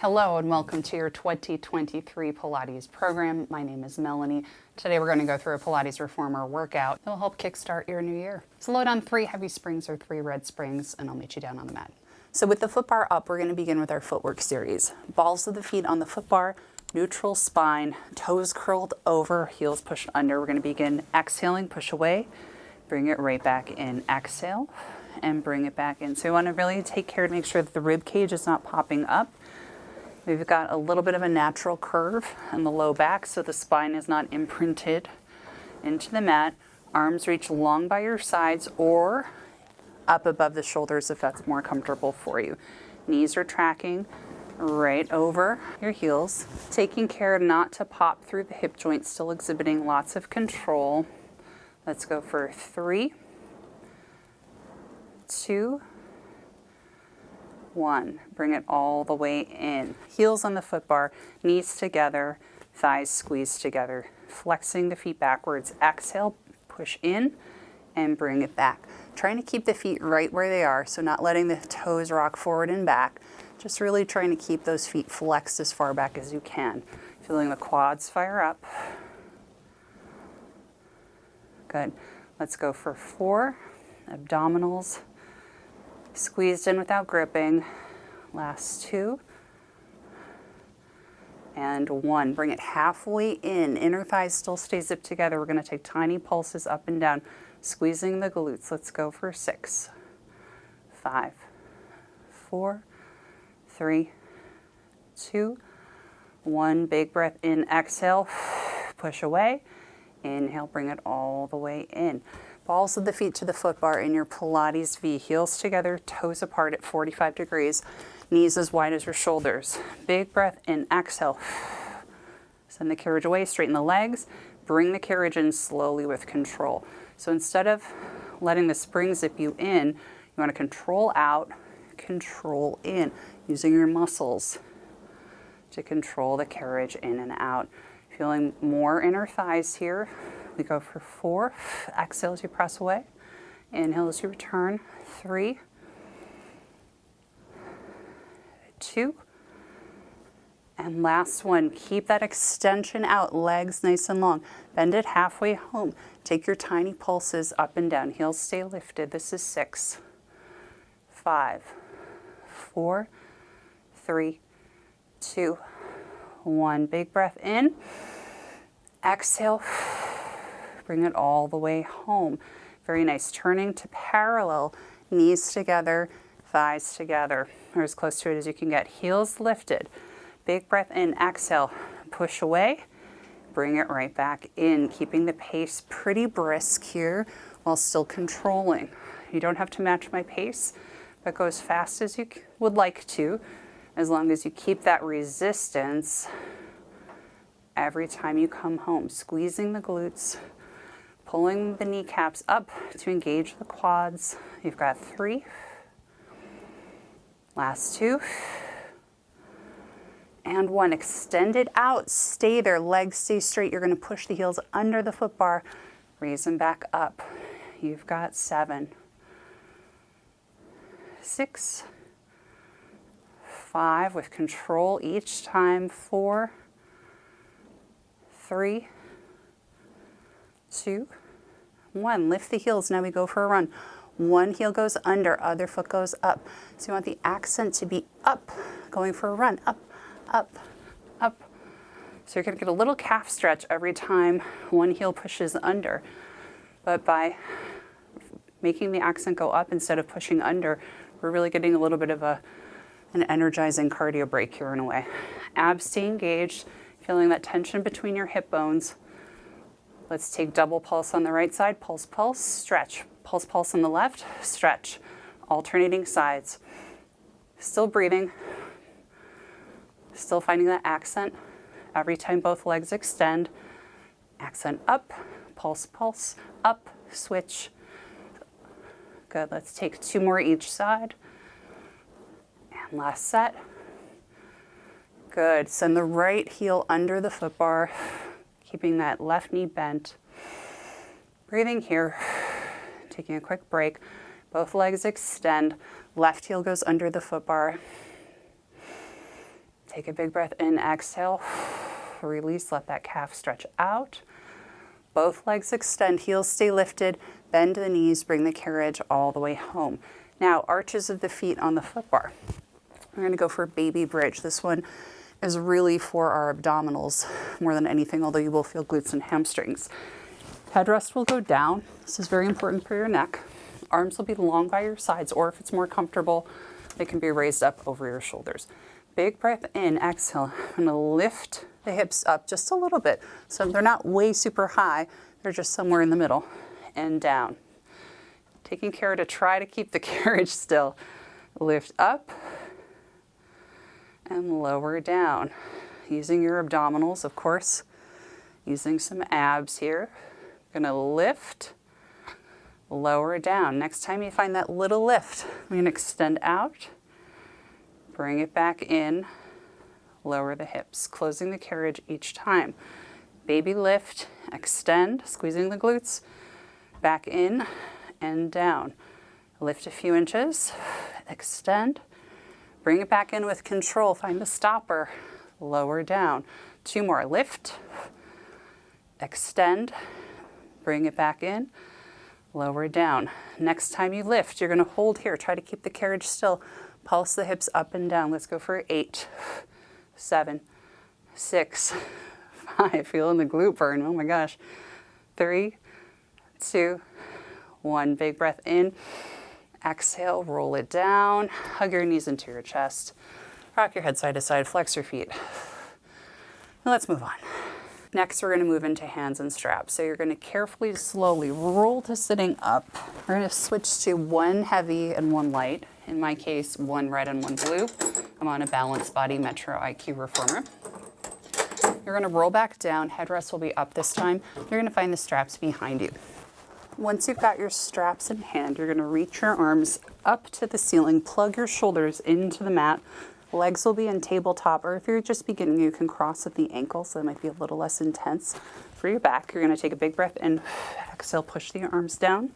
Hello and welcome to your 2023 Pilates program. My name is Melanie. Today we're going to go through a Pilates Reformer workout that will help kickstart your new year. So load on 3 heavy springs or 3 red springs and I'll meet you down on the mat. So with the foot bar up, we're going to begin with our footwork series. Balls of the feet on the foot bar, neutral spine, toes curled over, heels pushed under. We're going to begin exhaling, push away, bring it right back in, exhale, and bring it back in. So you want to really take care to make sure that the rib cage is not popping up. We've got a little bit of a natural curve in the low back so the spine is not imprinted into the mat. Arms reach long by your sides or up above the shoulders if that's more comfortable for you. Knees are tracking right over your heels. Taking care not to pop through the hip joint, still exhibiting lots of control. Let's go for 3, 2, 1. Bring it all the way in. Heels on the foot bar, knees together, thighs squeezed together. Flexing the feet backwards. Exhale, push in, and bring it back. Trying to keep the feet right where they are, so not letting the toes rock forward and back. Just really trying to keep those feet flexed as far back as you can. Feeling the quads fire up. Good. Let's go for 4. Abdominals. Squeezed in without gripping. Last 2. And 1. Bring it halfway in. Inner thighs still stay zipped together. We're going to take tiny pulses up and down, squeezing the glutes. Let's go for 6, 5, 4, 3, 2, 1. Big breath in. Exhale. Push away. Inhale. Bring it all the way in. Balls of the feet to the foot bar in your Pilates V. Heels together, toes apart at 45 degrees. Knees as wide as your shoulders. Big breath in, exhale. Send the carriage away, straighten the legs. Bring the carriage in slowly with control. So instead of letting the spring zip you in, you want to control out, control in, using your muscles to control the carriage in and out. Feeling more inner thighs here. We go for 4. Exhale as you press away. Inhale as you return. 3, 2, and last one. Keep that extension out, legs nice and long. Bend it halfway home. Take your tiny pulses up and down. Heels stay lifted. This is 6, 5, 4, 3, 2, 1. Big breath in. Exhale. Bring it all the way home. Very nice. Turning to parallel, knees together, thighs together, or as close to it as you can get. Heels lifted. Big breath in. Exhale. Push away. Bring it right back in, keeping the pace pretty brisk here while still controlling. You don't have to match my pace, but go as fast as you would like to, as long as you keep that resistance every time you come home. Squeezing the glutes. Pulling the kneecaps up to engage the quads. You've got 3. Last 2. And 1. Extend it out. Stay there. Legs stay straight. You're going to push the heels under the foot bar. Raise them back up. You've got 7. 6. 5 with control each time. 4. 3. 2, 1. Lift the heels. Now we go for a run. One heel goes under, other foot goes up. So you want the accent to be up, going for a run. Up, up, up. So you're going to get a little calf stretch every time one heel pushes under. But by making the accent go up instead of pushing under, we're really getting a little bit of an energizing cardio break here in a way. Abs stay engaged, feeling that tension between your hip bones. Let's take double pulse on the right side. Pulse, pulse, stretch. Pulse, pulse on the left, stretch. Alternating sides. Still breathing. Still finding that accent. Every time both legs extend. Accent up, pulse, pulse, up, switch. Good. Let's take 2 more each side. And last set. Good. Send the right heel under the foot bar. Keeping that left knee bent. Breathing here. Taking a quick break. Both legs extend. Left heel goes under the foot bar. Take a big breath in, exhale, release, let that calf stretch out. Both legs extend, heels stay lifted, bend the knees, bring the carriage all the way home. Now, arches of the feet on the foot bar. We're gonna go for a baby bridge. This one is really for our abdominals more than anything, although you will feel glutes and hamstrings. Headrest will go down. This is very important for your neck. Arms will be long by your sides, or if it's more comfortable, they can be raised up over your shoulders. Big breath in, exhale. I'm gonna lift the hips up just a little bit. So they're not way super high, they're just somewhere in the middle, and down. Taking care to try to keep the carriage still. Lift up and lower down. Using your abdominals, of course. Using some abs here. Gonna lift, lower down. Next time you find that little lift, I'm gonna extend out. Bring it back in, lower the hips, closing the carriage each time. Baby lift, extend, squeezing the glutes, back in and down. Lift a few inches, extend, bring it back in with control, find the stopper, lower down. 2 more, lift, extend, bring it back in, lower down. Next time you lift, you're gonna hold here, try to keep the carriage still. Pulse the hips up and down. Let's go for 8, 7, 6, 5. Feeling the glute burn. Oh my gosh. 3, 2, 1. Big breath in. Exhale, roll it down. Hug your knees into your chest. Rock your head side to side. Flex your feet. Now let's move on. Next, we're going to move into hands and straps. So you're going to carefully, slowly roll to sitting up. We're going to switch to 1 heavy and 1 light. In my case, 1 red and 1 blue. I'm on a Balanced Body Metro IQ Reformer. You're going to roll back down. Headrest will be up this time. You're going to find the straps behind you. Once you've got your straps in hand, you're going to reach your arms up to the ceiling. Plug your shoulders into the mat. Legs will be in tabletop, or if you're just beginning, you can cross at the ankles, so it might be a little less intense. For your back, you're going to take a big breath in. Exhale, push the arms down.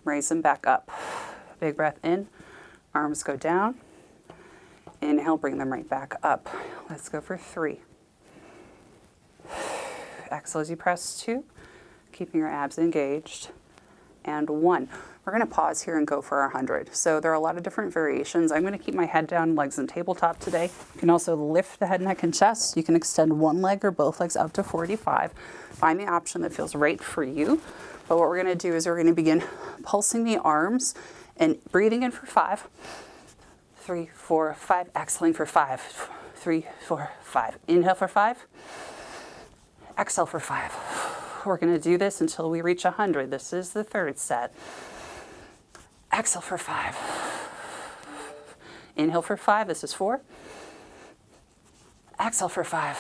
Raise them back up. Big breath in. Arms go down. Inhale, bring them right back up. Let's go for 3. Exhale as you press 2, keeping your abs engaged. And 1. We're going to pause here and go for 100. So there are a lot of different variations. I'm going to keep my head down, legs in tabletop today. You can also lift the head, neck, and chest. You can extend 1 leg or both legs up to 45. Find the option that feels right for you. But what we're going to do is we're going to begin pulsing the arms and breathing in for 5, 3, 4, 5. Exhaling for 5, 3, 4, 5. Inhale for 5. Exhale for 5. We're going to do this until we reach 100. This is the 3rd set. Exhale for 5. Inhale for 5. This is 4. Exhale for 5.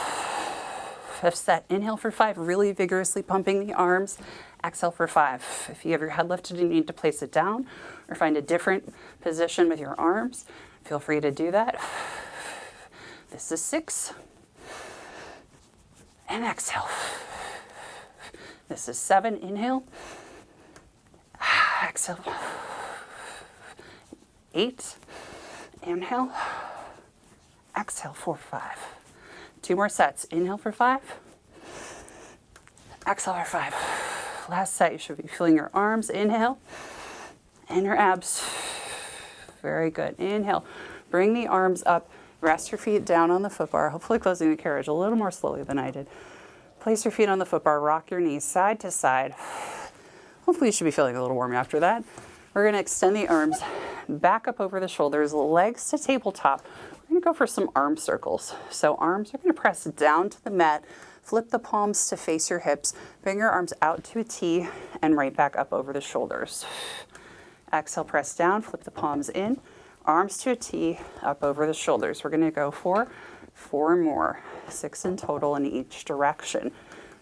5th set. Inhale for 5. Really vigorously pumping the arms. Exhale for 5. If you have your head lifted and you need to place it down or find a different position with your arms, feel free to do that. This is 6. And exhale. This is 7. Inhale. Exhale. 8. Inhale. Exhale for 5. 2 more sets. Inhale for 5. Exhale for 5. Last set. You should be feeling your arms. Inhale. And your abs. Very good. Inhale. Bring the arms up. Rest your feet down on the foot bar. Hopefully closing the carriage a little more slowly than I did. Place your feet on the foot bar, rock your knees side to side. Hopefully you should be feeling a little warm after that. We're going to extend the arms back up over the shoulders, legs to tabletop. We're going to go for some arm circles. So arms are going to press down to the mat, flip the palms to face your hips, bring your arms out to a T and right back up over the shoulders. Exhale, press down, flip the palms in, arms to a T, up over the shoulders. We're going to go for 4 more, 6 in total in each direction.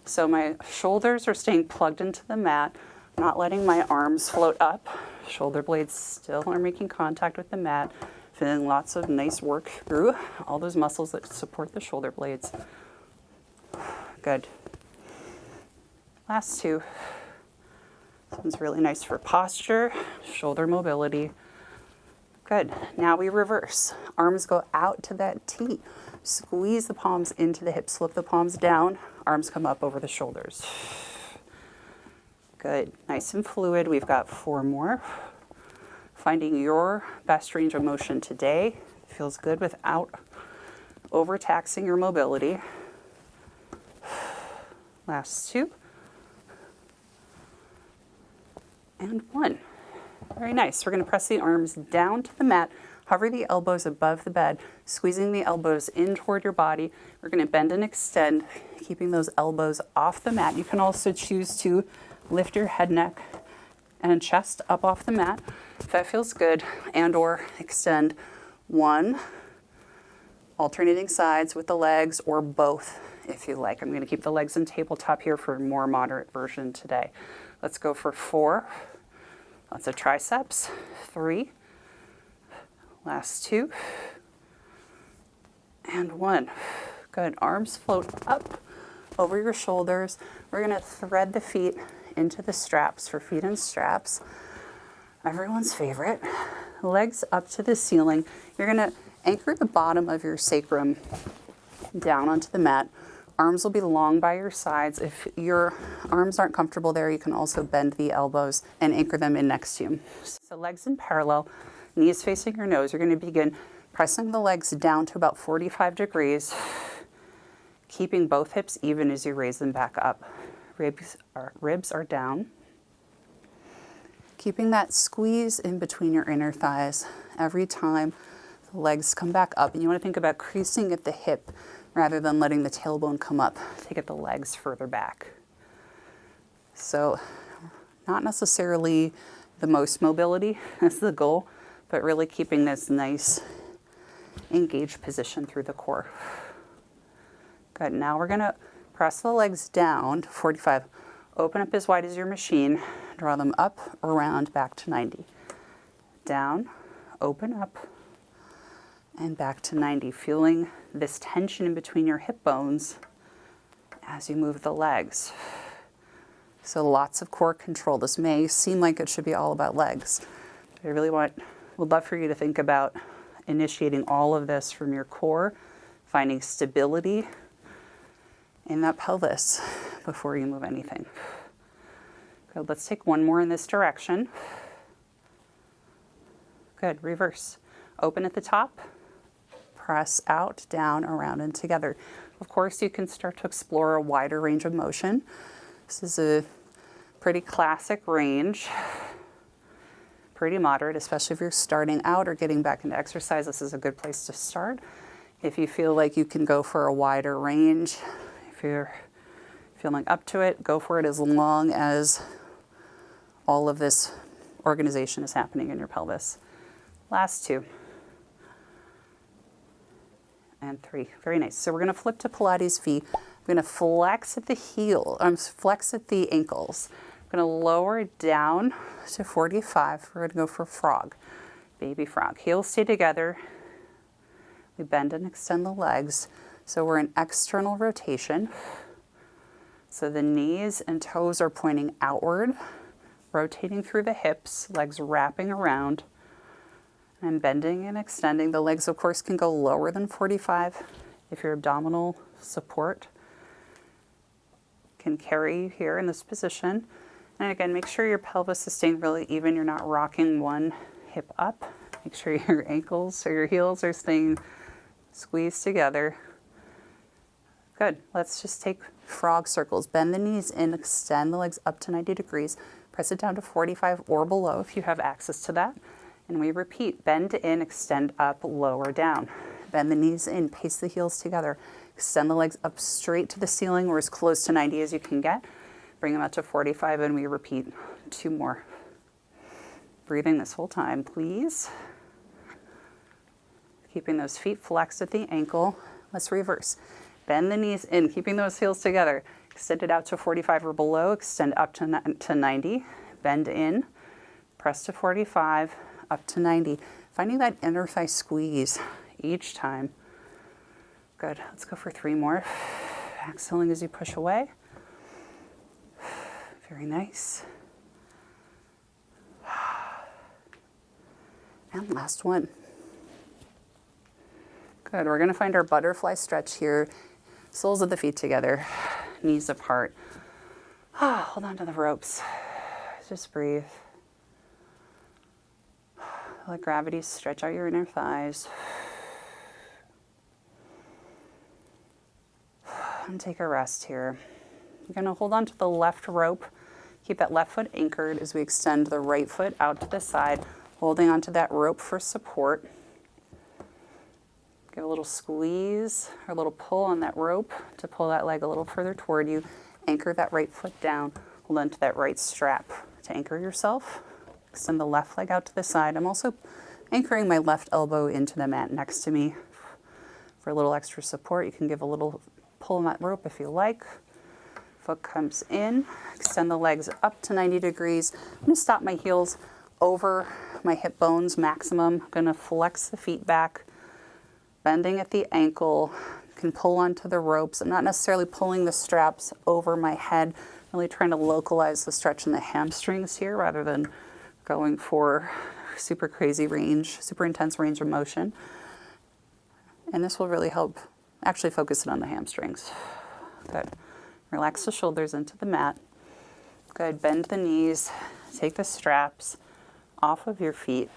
So my shoulders are staying plugged into the mat, not letting my arms float up. Shoulder blades still are making contact with the mat. Feeling lots of nice work through all those muscles that support the shoulder blades. Good. Last 2. This one's really nice for posture, shoulder mobility. Good. Now we reverse. Arms go out to that T. Squeeze the palms into the hips, flip the palms down, arms come up over the shoulders. Good, nice and fluid. We've got 4 more. Finding your best range of motion today. Feels good without overtaxing your mobility. Last 2. And 1. Very nice. We're going to press the arms down to the mat. Hover the elbows above the bed, squeezing the elbows in toward your body. We're going to bend and extend, keeping those elbows off the mat. You can also choose to lift your head, neck, and chest up off the mat if that feels good, and or extend 1, alternating sides with the legs, or both if you like. I'm going to keep the legs in tabletop here for a more moderate version today. Let's go for 4. Lots of triceps. 3. Last 2. And 1. Good. Arms float up over your shoulders. We're going to thread the feet into the straps for feet and straps. Everyone's favorite. Legs up to the ceiling. You're going to anchor the bottom of your sacrum down onto the mat. Arms will be long by your sides. If your arms aren't comfortable there, you can also bend the elbows and anchor them in next to you. So legs in parallel, knees facing your nose. You're going to begin pressing the legs down to about 45 degrees, keeping both hips even as you raise them back up. Ribs are down. Keeping that squeeze in between your inner thighs every time the legs come back up. And you want to think about creasing at the hip rather than letting the tailbone come up to get the legs further back. So not necessarily the most mobility as the goal, but really keeping this nice engaged position through the core. Good. Now we're going to press the legs down to 45. Open up as wide as your machine. Draw them up, around, back to 90. Down, open up, and back to 90. Feeling this tension in between your hip bones as you move the legs. So lots of core control. This may seem like it should be all about legs. But I really would love for you to think about initiating all of this from your core, finding stability in that pelvis before you move anything. Good. Let's take 1 more in this direction. Good. Reverse. Open at the top. Press out, down, around, and together. Of course, you can start to explore a wider range of motion. This is a pretty classic range. Pretty moderate, especially if you're starting out or getting back into exercise. This is a good place to start. If you feel like you can go for a wider range, if you're feeling up to it, go for it as long as all of this organization is happening in your pelvis. Last 2. And 3. Very nice. So we're going to flip to Pilates feet. We're going to flex at the flex at the ankles. We're going to lower it down to 45. We're going to go for frog, baby frog. Heels stay together. We bend and extend the legs. So we're in external rotation. So the knees and toes are pointing outward, rotating through the hips, legs wrapping around, and bending and extending. The legs, of course, can go lower than 45 if your abdominal support can carry you here in this position. And again, make sure your pelvis is staying really even. You're not rocking one hip up. Make sure your ankles or your heels are staying squeezed together. Good. Let's just take frog circles. Bend the knees in, extend the legs up to 90 degrees. Press it down to 45 or below if you have access to that. And we repeat, bend in, extend up, lower down. Bend the knees in, pace the heels together. Extend the legs up straight to the ceiling or as close to 90 as you can get. Bring them out to 45 and we repeat 2 more. Breathing this whole time, please. Keeping those feet flexed at the ankle. Let's reverse. Bend the knees in, keeping those heels together. Extend it out to 45 or below. Extend up to 90. Bend in. Press to 45, up to 90. Finding that inner thigh squeeze each time. Good. Let's go for 3 more. Exhaling as you push away. Very nice. And last one. Good, we're gonna find our butterfly stretch here. Soles of the feet together, knees apart. Hold on to the ropes. Just breathe. Let gravity stretch out your inner thighs. And take a rest here. You're gonna hold on to the left rope. Keep that left foot anchored as we extend the right foot out to the side, holding onto that rope for support. Give a little squeeze or a little pull on that rope to pull that leg a little further toward you. Anchor that right foot down. Hold on to that right strap to anchor yourself. Extend the left leg out to the side. I'm also anchoring my left elbow into the mat next to me for a little extra support. You can give a little pull on that rope if you like. Foot comes in. Extend the legs up to 90 degrees. I'm going to stop my heels over my hip bones maximum. I'm going to flex the feet back, bending at the ankle. You can pull onto the ropes. I'm not necessarily pulling the straps over my head. Really trying to localize the stretch in the hamstrings here rather than going for super crazy range, super intense range of motion. And this will really help actually focus it on the hamstrings. Good. Relax the shoulders into the mat. Good. Bend the knees. Take the straps off of your feet.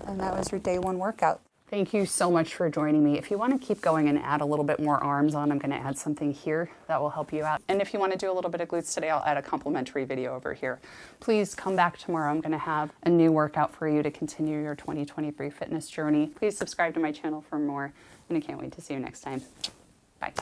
And that was your day one workout. Thank you so much for joining me. If you want to keep going and add a little bit more arms on, I'm going to add something here that will help you out. And if you want to do a little bit of glutes today, I'll add a complimentary video over here. Please come back tomorrow. I'm going to have a new workout for you to continue your 2023 fitness journey. Please subscribe to my channel for more, and I can't wait to see you next time. Bye.